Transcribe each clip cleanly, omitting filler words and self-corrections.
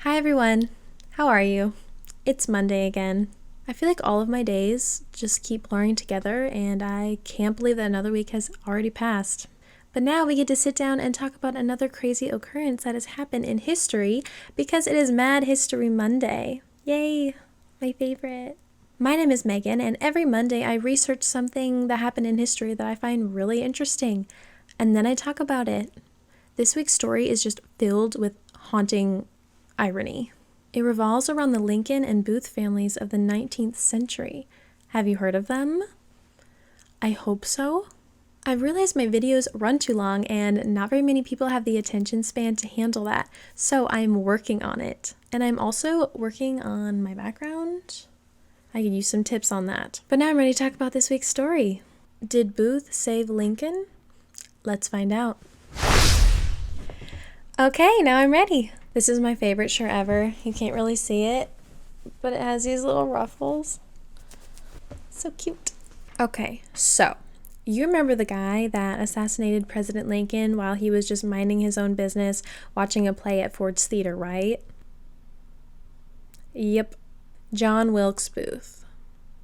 Hi everyone, how are you? It's Monday again. I feel like all of my days just keep blurring together and I can't believe that another week has already passed. But now we get to sit down and talk about another crazy occurrence that has happened in history because it is Mad History Monday. Yay, my favorite. My name is Megan, and every Monday I research something that happened in history that I find really interesting, and then I talk about it. This week's story is just filled with haunting irony. It revolves around the Lincoln and Booth families of the 19th century. Have you heard of them? I hope so. I've realized my videos run too long and not very many people have the attention span to handle that, so I'm working on it. And I'm also working on my background. I could use some tips on that. But now I'm ready to talk about this week's story. Did Booth save Lincoln? Let's find out. Okay, now I'm ready. This is my favorite shirt ever. You can't really see it, but it has these little ruffles. So cute. Okay, so you remember the guy that assassinated President Lincoln while he was just minding his own business watching a play at Ford's Theater, right? Yep, John Wilkes Booth.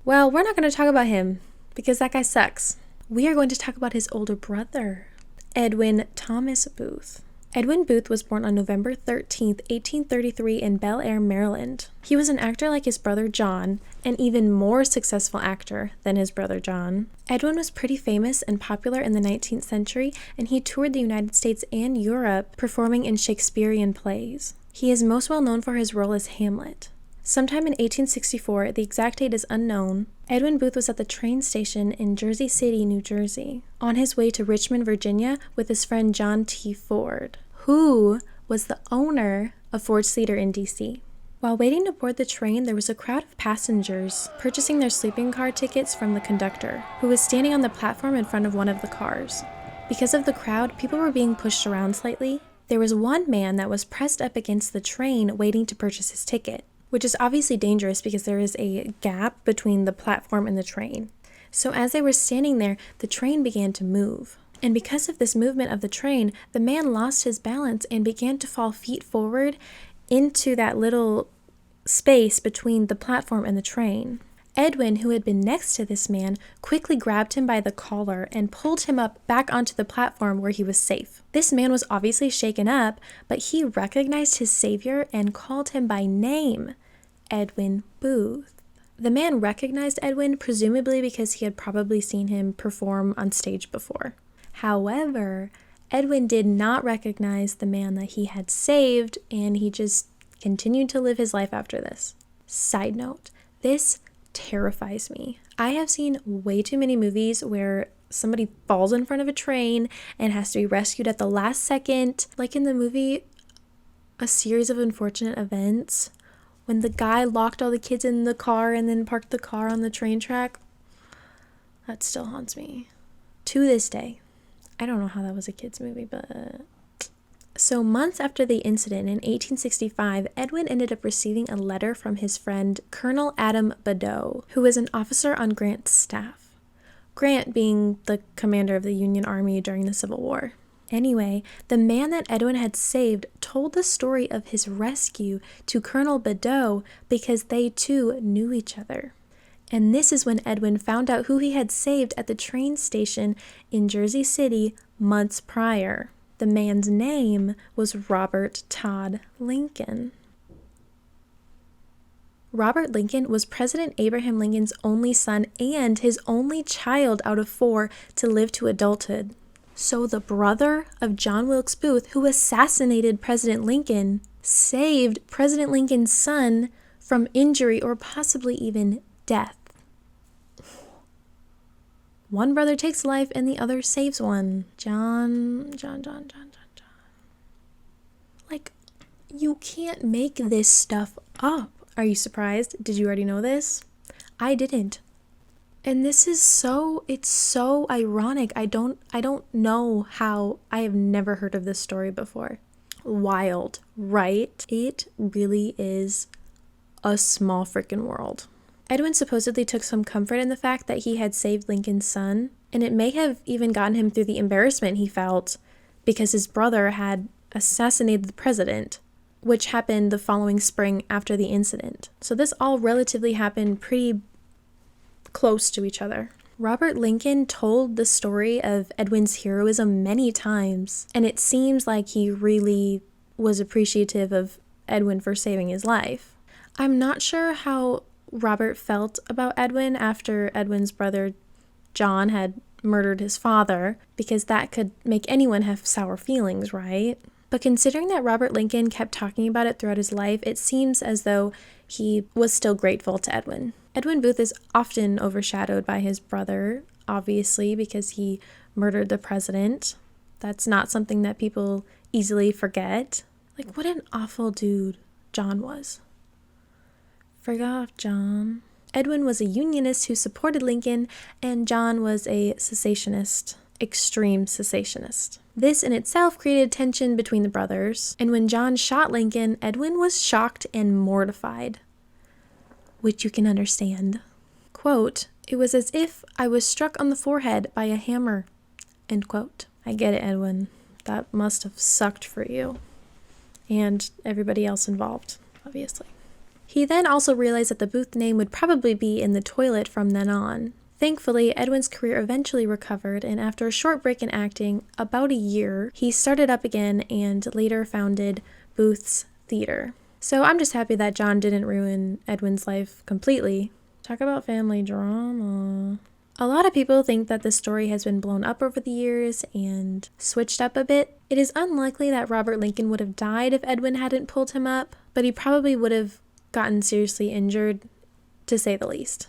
Well, we're not going to talk about him because that guy sucks. We are going to talk about his older brother, Edwin Thomas Booth. Edwin Booth was born on November 13th, 1833 in Bel Air, Maryland. He was an actor like his brother John, an even more successful actor than his brother John. Edwin was pretty famous and popular in the 19th century, and he toured the United States and Europe performing in Shakespearean plays. He is most well known for his role as Hamlet. Sometime in 1864, the exact date is unknown, Edwin Booth was at the train station in Jersey City, New Jersey, on his way to Richmond, Virginia with his friend John T. Ford, who was the owner of Ford's Theater in D.C. While waiting to board the train, there was a crowd of passengers purchasing their sleeping car tickets from the conductor, who was standing on the platform in front of one of the cars. Because of the crowd, people were being pushed around slightly. There was one man that was pressed up against the train waiting to purchase his ticket, which is obviously dangerous because there is a gap between the platform and the train. So as they were standing there, the train began to move. And because of this movement of the train, the man lost his balance and began to fall feet forward into that little space between the platform and the train. Edwin, who had been next to this man, quickly grabbed him by the collar and pulled him up back onto the platform where he was safe. This man was obviously shaken up, but he recognized his savior and called him by name, Edwin Booth. The man recognized Edwin, presumably because he had probably seen him perform on stage before. However, Edwin did not recognize the man that he had saved, and he just continued to live his life after this. Side note, this terrifies me. I have seen way too many movies where somebody falls in front of a train and has to be rescued at the last second, like in the movie A Series of Unfortunate Events, when the guy locked all the kids in the car and then parked the car on the train track. That still haunts me to this day. I don't know how that was a kid's movie, but... So months after the incident in 1865, Edwin ended up receiving a letter from his friend Colonel Adam Badeau, who was an officer on Grant's staff. Grant being the commander of the Union Army during the Civil War. Anyway, the man that Edwin had saved told the story of his rescue to Colonel Badeau because they too knew each other. And this is when Edwin found out who he had saved at the train station in Jersey City months prior. The man's name was Robert Todd Lincoln. Robert Lincoln was President Abraham Lincoln's only son and his only child out of 4 to live to adulthood. So the brother of John Wilkes Booth, who assassinated President Lincoln, saved President Lincoln's son from injury or possibly even death. One brother takes life and the other saves one. John. Like, you can't make this stuff up. Are you surprised? Did you already know this? I didn't. And this is it's so ironic. I don't know how. I have never heard of this story before. Wild, right? It really is a small freaking world. Edwin supposedly took some comfort in the fact that he had saved Lincoln's son, and it may have even gotten him through the embarrassment he felt because his brother had assassinated the president. which happened the following spring after the incident. So this all relatively happened pretty close to each other. Robert Lincoln told the story of Edwin's heroism many times, and it seems like he really was appreciative of Edwin for saving his life. I'm not sure how Robert felt about Edwin after Edwin's brother John had murdered his father, because that could make anyone have sour feelings, right? But considering that Robert Lincoln kept talking about it throughout his life, it seems as though he was still grateful to Edwin. Edwin Booth is often overshadowed by his brother, obviously, because he murdered the president. That's not something that people easily forget. Like, what an awful dude John was. Forgot John. Edwin was a Unionist who supported Lincoln, and John was a cessationist, extreme cessationist. This in itself created tension between the brothers, and when John shot Lincoln, Edwin was shocked and mortified, which you can understand. Quote, "It was as if I was struck on the forehead by a hammer," end quote. I get it, Edwin. That must have sucked for you. And everybody else involved, obviously. He then also realized that the Booth name would probably be in the toilet from then on. Thankfully, Edwin's career eventually recovered, and after a short break in acting, about a year, he started up again and later founded Booth's Theater. So I'm just happy that John didn't ruin Edwin's life completely. Talk about family drama. A lot of people think that this story has been blown up over the years and switched up a bit. It is unlikely that Robert Lincoln would have died if Edwin hadn't pulled him up, but he probably would have gotten seriously injured, to say the least.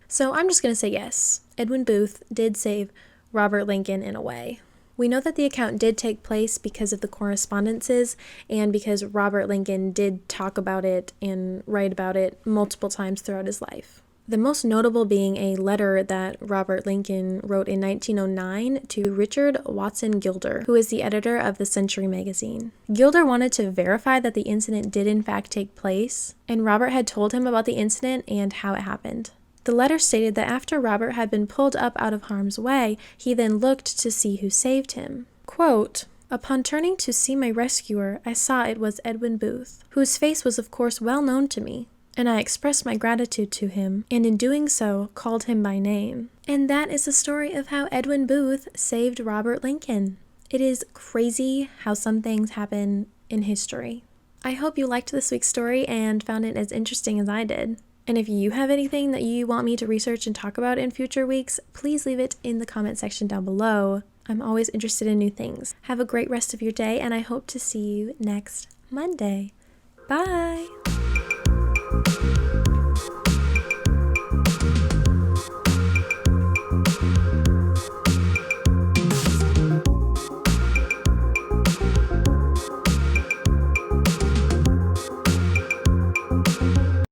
So I'm just going to say yes, Edwin Booth did save Robert Lincoln in a way. We know that the account did take place because of the correspondences and because Robert Lincoln did talk about it and write about it multiple times throughout his life. The most notable being a letter that Robert Lincoln wrote in 1909 to Richard Watson Gilder, who is the editor of the Century magazine. Gilder wanted to verify that the incident did in fact take place, and Robert had told him about the incident and how it happened. The letter stated that after Robert had been pulled up out of harm's way, he then looked to see who saved him. Quote, "Upon turning to see my rescuer, I saw it was Edwin Booth, whose face was of course well known to me, and I expressed my gratitude to him, and in doing so, called him by name." And that is the story of how Edwin Booth saved Robert Lincoln. It is crazy how some things happen in history. I hope you liked this week's story and found it as interesting as I did. And if you have anything that you want me to research and talk about in future weeks, please leave it in the comment section down below. I'm always interested in new things. Have a great rest of your day, and I hope to see you next Monday. Bye!